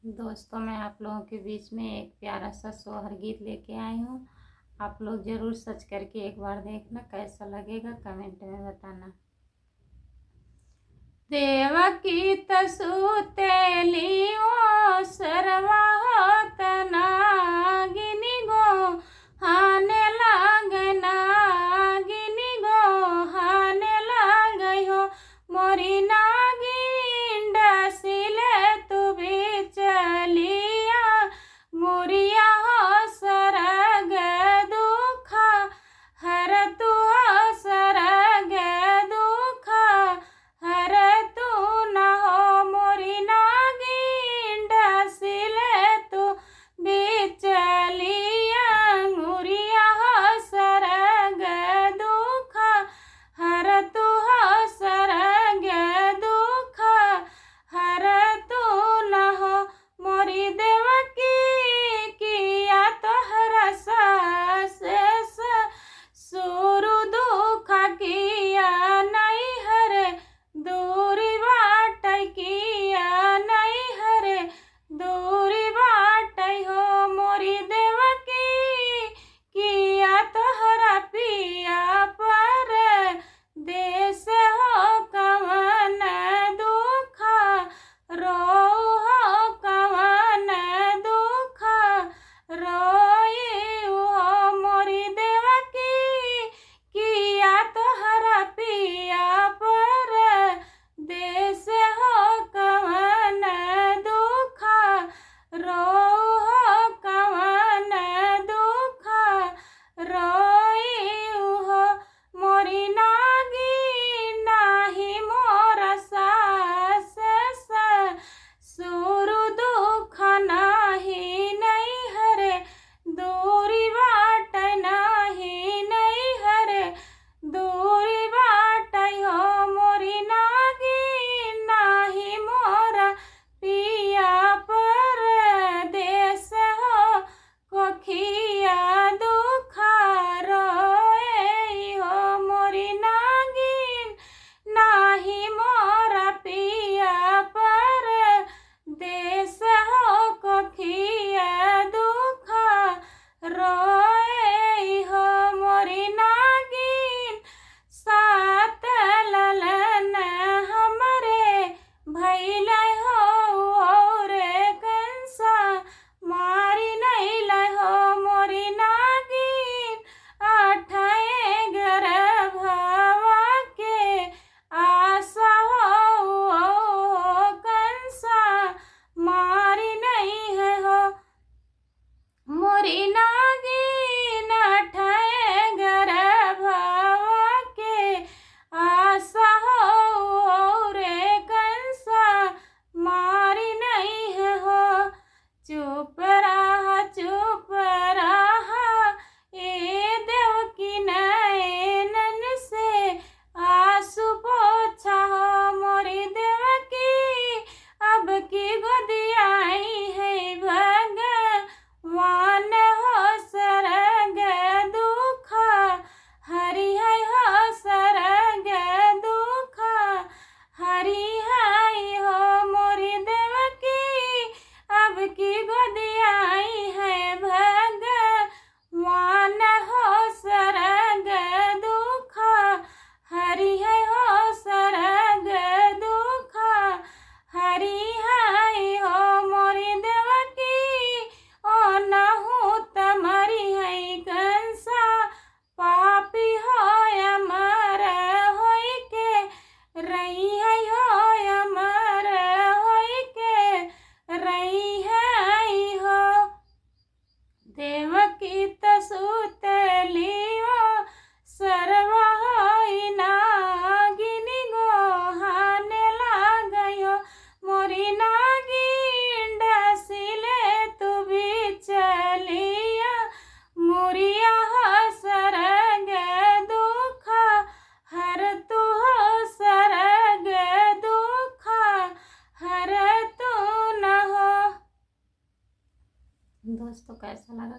दोस्तों, मैं आप लोगों के बीच में एक प्यारा सा सोहर गीत लेके आई हूँ। आप लोग ज़रूर सर्च करके एक बार देखना, कैसा लगेगा कमेंट में बताना। देवकी तसुतेलियो सर्वहत नागिनी गो हाने लागे नागिनी गो हाने लागे हो मोरी नागिन डसिले तू भी चलिया मुरिया हो सरग दुखा हर तू हो सरग दुखा हर तू न हो मोरी नागिन डसिले तू बिचलिया मुरिया हो सरग दुखा हर तू हो सरग दुखा हर तू न हो मोरी देवकी किया तोहरा सास सुरु दुख किया नहीं हरे दूरी बाट किया नहीं हरे दूरी बाट हो मोरी देवकी किया तोहरा पिया पर देश हो कवन दुखा रो हो कवन दुखा रोई हो मोरी देवकी किया तोहरा पिया पर देश हो कवन दुखा रो हो कवन दुखा रोई हो मोरी नागिन नाही मोर सास सुरु दुख नाही नहीं हरे दूरी बाट नाही नहीं हरे दूरी बाट हो मोरी नागिन नाही मोरा पिया पर देश हो कोखिया दुखा रोए हो मोरी नागिन नाही मोरा पिया पर देश हो कोखिया दुखा रोए हो मोरी नागिन सात ललन हमरे भैल हो रे कंसा मारी नहीं हो मोरी नागिन आठाए गर्भवा के आशा हो कंसा मारी नहीं है हो मोरी नागिन अठाए गर्भवा के आशा हो रे कंसा मारी नहीं है हो चुप रहा ए देवकी नैनन से आंसू पोछा हो मोरी देवकी अब की गोदिया आई है भगवान हो सरग दुखा हरि है हो सरग दुखा हरि है हो मोरी देवकी अब की गोदिया आई है भगवान हो सरग दुखा हरि है हो सरग दुखा हरि है हो मोरी देवकी ओ नहु तमरी है कंसा पापी हो अमर होई के रही है हो अमर होई के रही है हो देवकी तसुतेलियो सर्वहई नागिनी गो हाने लागयो मोरी नागिन डसिले तू भी चलिया मुरिया हो सरग दुखा हर तू हो सरग दुखा हर तू न हो। दोस्तों, कैसा लगा